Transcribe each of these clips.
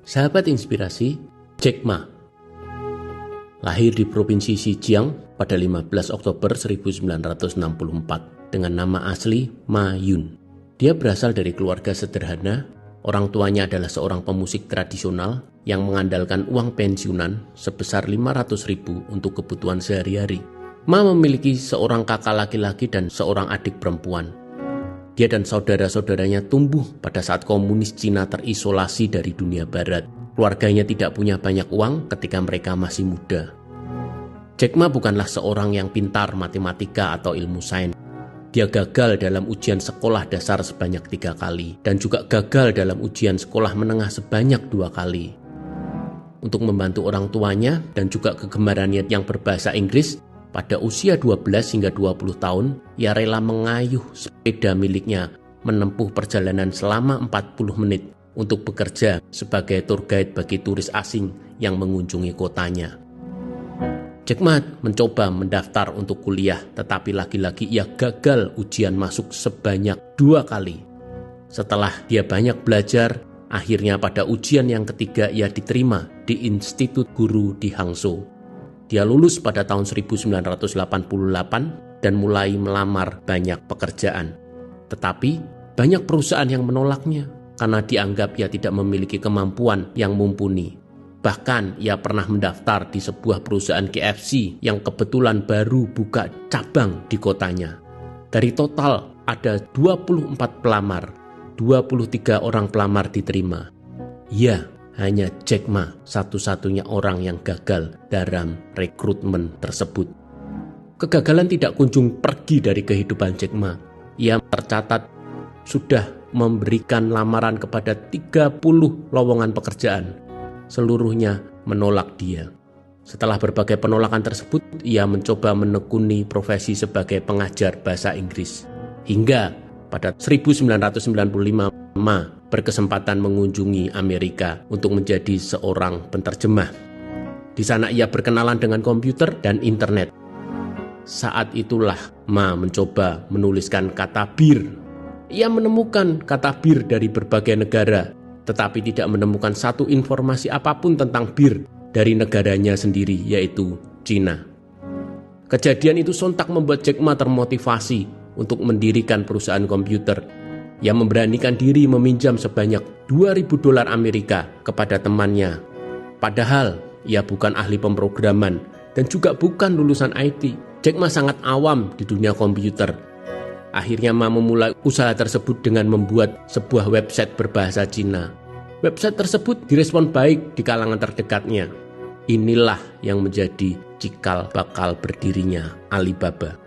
Sahabat inspirasi, Jack Ma lahir di Provinsi Zhejiang pada 15 Oktober 1964 dengan nama asli Ma Yun. Dia berasal dari keluarga sederhana. Orang tuanya adalah seorang pemusik tradisional yang mengandalkan uang pensiunan sebesar 500.000 untuk kebutuhan sehari-hari. Ma memiliki seorang kakak laki-laki dan seorang adik perempuan. Dia dan saudara-saudaranya tumbuh pada saat komunis Cina terisolasi dari dunia barat. Keluarganya tidak punya banyak uang ketika mereka masih muda. Jack Ma bukanlah seorang yang pintar matematika atau ilmu sains. Dia gagal dalam ujian sekolah dasar sebanyak 3 kali dan juga gagal dalam ujian sekolah menengah sebanyak 2 kali. Untuk membantu orang tuanya dan juga kegemarannya yang berbahasa Inggris, pada usia 12 hingga 20 tahun, ia rela mengayuh sepeda miliknya menempuh perjalanan selama 40 menit untuk bekerja sebagai tour guide bagi turis asing yang mengunjungi kotanya. Jack Ma mencoba mendaftar untuk kuliah, tetapi lagi-lagi ia gagal ujian masuk sebanyak 2 kali. Setelah dia banyak belajar, akhirnya pada ujian yang ketiga ia diterima di Institut Guru di Hangzhou. Dia lulus pada tahun 1988 dan mulai melamar banyak pekerjaan. Tetapi banyak perusahaan yang menolaknya karena dianggap ia tidak memiliki kemampuan yang mumpuni. Bahkan ia pernah mendaftar di sebuah perusahaan KFC yang kebetulan baru buka cabang di kotanya. Dari total ada 24 pelamar, 23 orang pelamar diterima. Ia hanya Jack Ma satu-satunya orang yang gagal dalam rekrutmen tersebut. Kegagalan tidak kunjung pergi dari kehidupan Jack Ma. Ia tercatat sudah memberikan lamaran kepada 30 lowongan pekerjaan. Seluruhnya menolak dia. Setelah berbagai penolakan tersebut, ia mencoba menekuni profesi sebagai pengajar bahasa Inggris. Hingga pada 1995, Ma berkesempatan mengunjungi Amerika untuk menjadi seorang penterjemah. Di sana ia berkenalan dengan komputer dan internet. Saat itulah Ma mencoba menuliskan kata bir. Ia menemukan kata bir dari berbagai negara, tetapi tidak menemukan satu informasi apapun tentang bir dari negaranya sendiri, yaitu Cina. Kejadian itu sontak membuat Jack Ma termotivasi untuk mendirikan perusahaan komputer. Ia memberanikan diri meminjam sebanyak $2.000 Amerika kepada temannya. Padahal ia bukan ahli pemrograman dan juga bukan lulusan IT. Jack Ma sangat awam di dunia komputer. Akhirnya Ma memulai usaha tersebut dengan membuat sebuah website berbahasa Cina. Website tersebut direspon baik di kalangan terdekatnya. Inilah yang menjadi cikal bakal berdirinya Alibaba.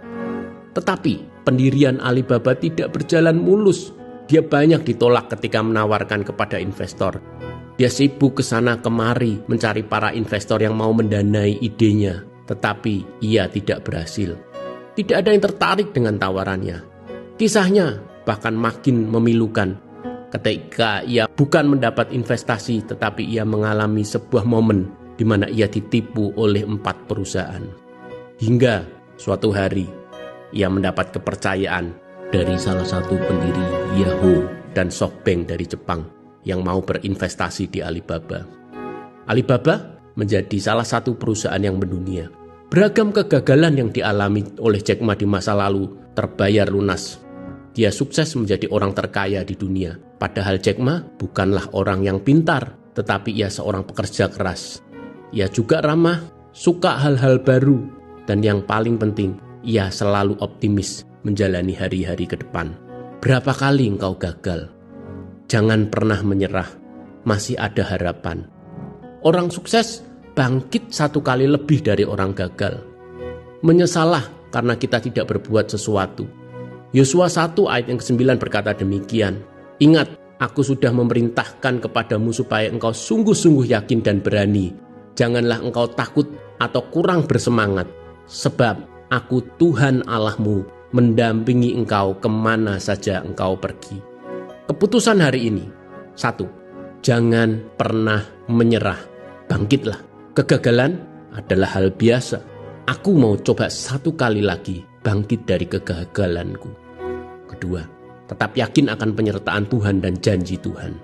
Tetapi pendirian Alibaba tidak berjalan mulus. Dia banyak ditolak ketika menawarkan kepada investor. Dia sibuk ke sana kemari mencari para investor yang mau mendanai idenya, tetapi ia tidak berhasil. Tidak ada yang tertarik dengan tawarannya. Kisahnya bahkan makin memilukan ketika ia bukan mendapat investasi, tetapi ia mengalami sebuah momen di mana ia ditipu oleh 4 perusahaan. Hingga suatu hari ia mendapat kepercayaan dari salah satu pendiri Yahoo dan SoftBank dari Jepang yang mau berinvestasi di Alibaba. Alibaba menjadi salah satu perusahaan yang mendunia. Beragam kegagalan yang dialami oleh Jack Ma di masa lalu terbayar lunas. Dia sukses menjadi orang terkaya di dunia. Padahal Jack Ma bukanlah orang yang pintar, tetapi ia seorang pekerja keras. Ia juga ramah, suka hal-hal baru, dan yang paling penting, ia selalu optimis menjalani hari-hari ke depan. Berapa kali engkau gagal? Jangan pernah menyerah, masih ada harapan. Orang sukses bangkit 1 kali lebih dari orang gagal. Menyesalah karena kita tidak berbuat sesuatu. Yosua 1 ayat yang ke-9 berkata demikian. Ingat, aku sudah memerintahkan kepadamu supaya engkau sungguh-sungguh yakin dan berani. Janganlah engkau takut atau kurang bersemangat, sebab aku Tuhan Allahmu mendampingi engkau kemana saja engkau pergi. Keputusan hari ini, 1. Jangan pernah menyerah. Bangkitlah. Kegagalan adalah hal biasa. Aku mau coba 1 kali lagi bangkit dari kegagalanku. 2. Tetap yakin akan penyertaan Tuhan dan janji Tuhan.